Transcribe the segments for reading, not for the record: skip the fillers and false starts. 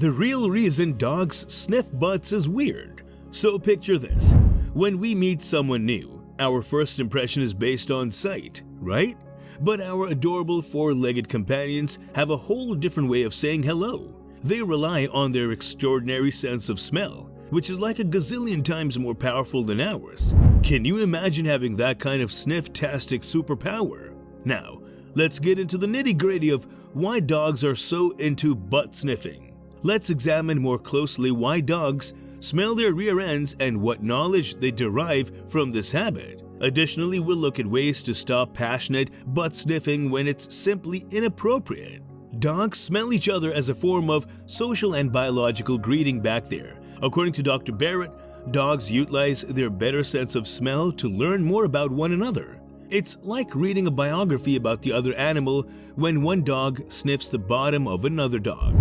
The real reason dogs sniff butts is weird. So picture this. When we meet someone new, our first impression is based on sight, right? But our adorable four-legged companions have a whole different way of saying hello. They rely on their extraordinary sense of smell, which is like a gazillion times more powerful than ours. Can you imagine having that kind of sniff-tastic superpower? Now, let's get into the nitty-gritty of why dogs are so into butt sniffing. Let's examine more closely why dogs smell their rear ends and what knowledge they derive from this habit. Additionally, we'll look at ways to stop passionate butt sniffing when it's simply inappropriate. Dogs smell each other as a form of social and biological greeting back there. According to Dr. Barrett, dogs utilize their better sense of smell to learn more about one another. It's like reading a biography about the other animal when one dog sniffs the bottom of another dog.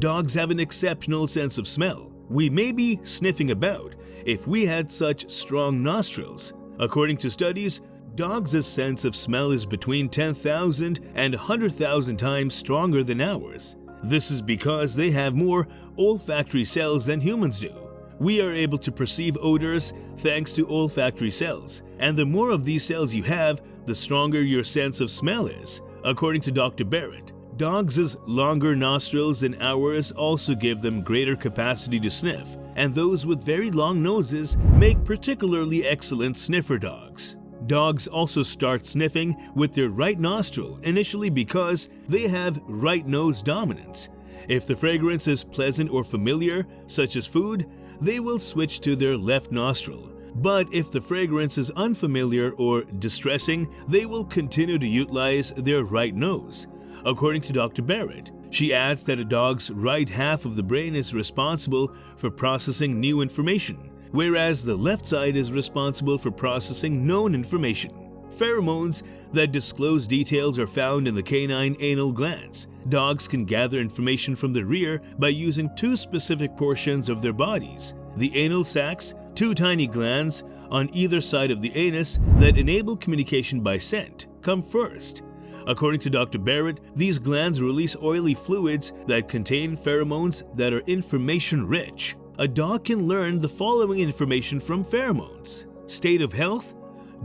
Dogs have an exceptional sense of smell. We may be sniffing about if we had such strong nostrils. According to studies, dogs' sense of smell is between 10,000 and 100,000 times stronger than ours. This is because they have more olfactory cells than humans do. We are able to perceive odors thanks to olfactory cells, and the more of these cells you have, the stronger your sense of smell is. According to Dr. Barrett, dogs' longer nostrils than ours also give them greater capacity to sniff, and those with very long noses make particularly excellent sniffer dogs. Dogs also start sniffing with their right nostril initially because they have right nose dominance. If the fragrance is pleasant or familiar, such as food, they will switch to their left nostril. But if the fragrance is unfamiliar or distressing, they will continue to utilize their right nose. According to Dr. Barrett, she adds that a dog's right half of the brain is responsible for processing new information, whereas the left side is responsible for processing known information. Pheromones that disclose details are found in the canine anal glands. Dogs can gather information from the rear by using two specific portions of their bodies. The anal sacs, two tiny glands on either side of the anus that enable communication by scent, come first. According to Dr. Barrett, these glands release oily fluids that contain pheromones that are information-rich. A dog can learn the following information from pheromones: state of health,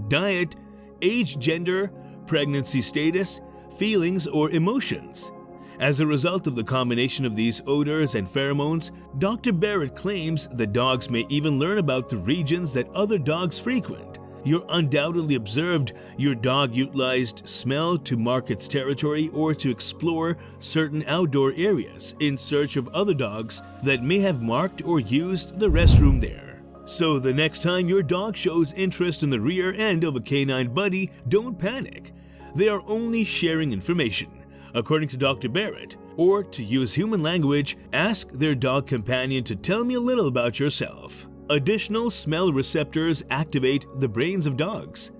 diet, age, gender, pregnancy status, feelings or emotions. As a result of the combination of these odors and pheromones, Dr. Barrett claims that dogs may even learn about the regions that other dogs frequent. You undoubtedly observed your dog utilized smell to mark its territory or to explore certain outdoor areas in search of other dogs that may have marked or used the restroom there. So the next time your dog shows interest in the rear end of a canine buddy, don't panic. They are only sharing information. According to Dr. Barrett, or to use human language, ask their dog companion to tell me a little about yourself. Additional smell receptors activate the brains of dogs.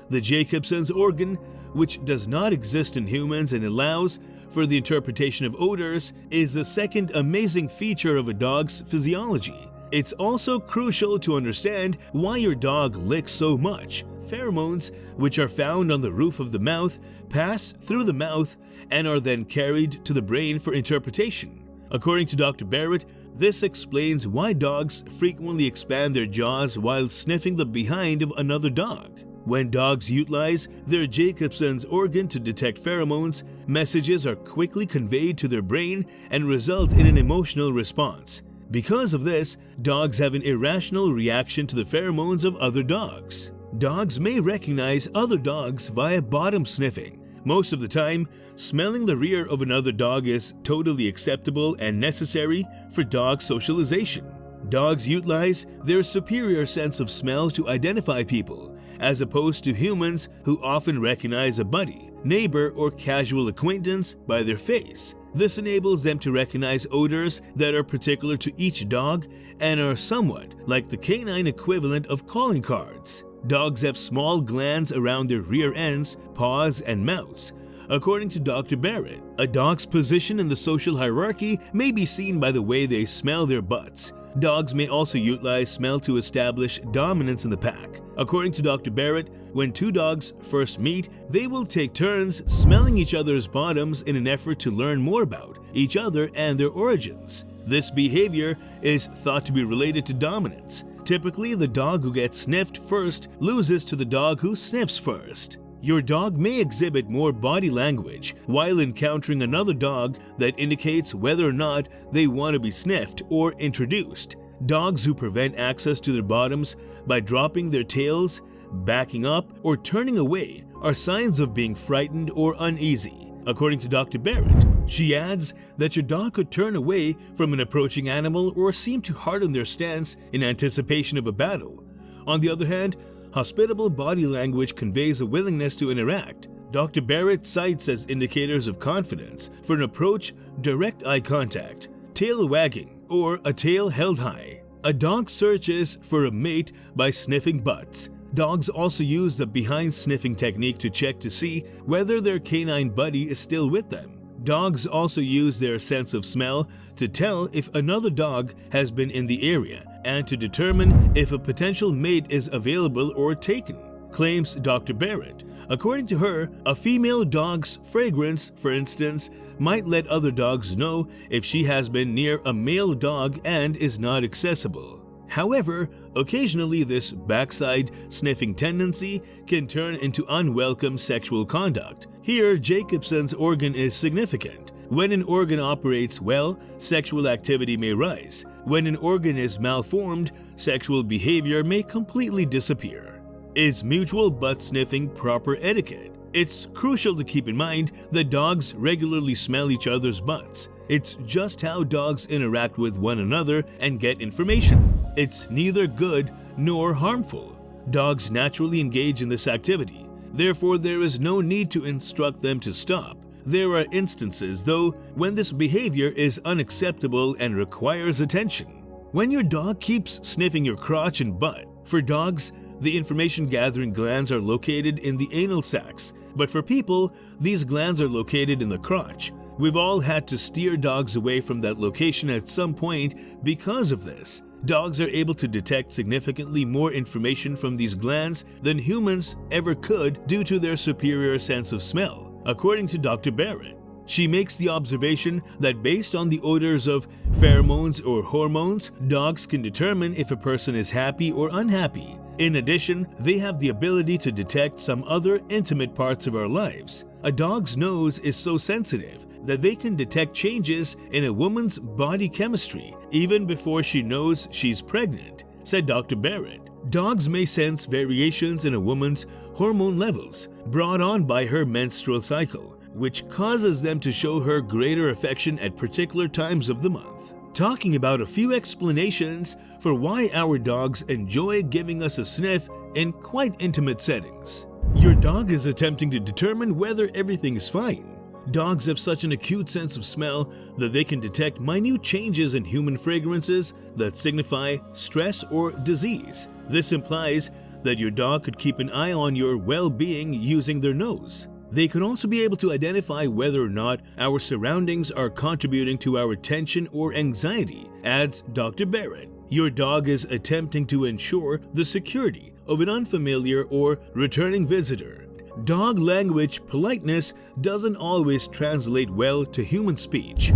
The Jacobson's organ, which does not exist in humans and allows for the interpretation of odors, is the second amazing feature of a dog's physiology. It's also crucial to understand why your dog licks so much. Pheromones, which are found on the roof of the mouth, pass through the mouth and are then carried to the brain for interpretation. According to Dr. Barrett, this explains why dogs frequently expand their jaws while sniffing the behind of another dog. When dogs utilize their Jacobson's organ to detect pheromones, messages are quickly conveyed to their brain and result in an emotional response. Because of this, dogs have an irrational reaction to the pheromones of other dogs. Dogs may recognize other dogs via bottom sniffing. Most of the time, smelling the rear of another dog is totally acceptable and necessary for dog socialization. Dogs utilize their superior sense of smell to identify people, as opposed to humans who often recognize a buddy, neighbor, or casual acquaintance by their face. This enables them to recognize odors that are particular to each dog and are somewhat like the canine equivalent of calling cards. Dogs have small glands around their rear ends, paws, and mouths. According to Dr. Barrett, a dog's position in the social hierarchy may be seen by the way they smell their butts. Dogs may also utilize smell to establish dominance in the pack. According to Dr. Barrett, when two dogs first meet, they will take turns smelling each other's bottoms in an effort to learn more about each other and their origins. This behavior is thought to be related to dominance. Typically, the dog who gets sniffed first loses to the dog who sniffs first. Your dog may exhibit more body language while encountering another dog that indicates whether or not they want to be sniffed or introduced. Dogs who prevent access to their bottoms by dropping their tails, backing up, or turning away are signs of being frightened or uneasy. According to Dr. Barrett, she adds that your dog could turn away from an approaching animal or seem to harden their stance in anticipation of a battle. On the other hand, hospitable body language conveys a willingness to interact. Dr. Barrett cites as indicators of confidence for an approach direct eye contact, tail wagging, or a tail held high. A dog searches for a mate by sniffing butts. Dogs also use the behind sniffing technique to check to see whether their canine buddy is still with them. Dogs also use their sense of smell to tell if another dog has been in the area and to determine if a potential mate is available or taken, claims Dr. Barrett. According to her, a female dog's fragrance, for instance, might let other dogs know if she has been near a male dog and is not accessible. However, occasionally this backside sniffing tendency can turn into unwelcome sexual conduct. Here, Jacobson's organ is significant. When an organ operates well, sexual activity may rise. When an organ is malformed, sexual behavior may completely disappear. Is mutual butt sniffing proper etiquette? It's crucial to keep in mind that dogs regularly smell each other's butts. It's just how dogs interact with one another and get information. It's neither good nor harmful. Dogs naturally engage in this activity. Therefore, there is no need to instruct them to stop. There are instances, though, when this behavior is unacceptable and requires attention. When your dog keeps sniffing your crotch and butt, for dogs, the information-gathering glands are located in the anal sacs, but for people, these glands are located in the crotch. We've all had to steer dogs away from that location at some point because of this. Dogs are able to detect significantly more information from these glands than humans ever could due to their superior sense of smell, according to Dr. Barrett. She makes the observation that based on the odors of pheromones or hormones, dogs can determine if a person is happy or unhappy. In addition, they have the ability to detect some other intimate parts of our lives. A dog's nose is so sensitive that they can detect changes in a woman's body chemistry even before she knows she's pregnant, said Dr. Barrett. Dogs may sense variations in a woman's hormone levels brought on by her menstrual cycle, which causes them to show her greater affection at particular times of the month. Talking about a few explanations for why our dogs enjoy giving us a sniff in quite intimate settings. Your dog is attempting to determine whether everything is fine. Dogs have such an acute sense of smell that they can detect minute changes in human fragrances that signify stress or disease. This implies that your dog could keep an eye on your well-being using their nose. They can also be able to identify whether or not our surroundings are contributing to our tension or anxiety, adds Dr. Barrett. Your dog is attempting to ensure the security of an unfamiliar or returning visitor. Dog language politeness doesn't always translate well to human speech.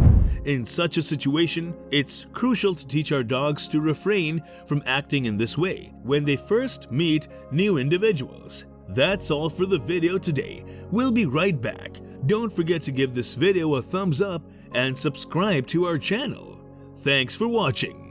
In such a situation, it's crucial to teach our dogs to refrain from acting in this way when they first meet new individuals. That's all for the video today. We'll be right back. Don't forget to give this video a thumbs up and subscribe to our channel. Thanks for watching.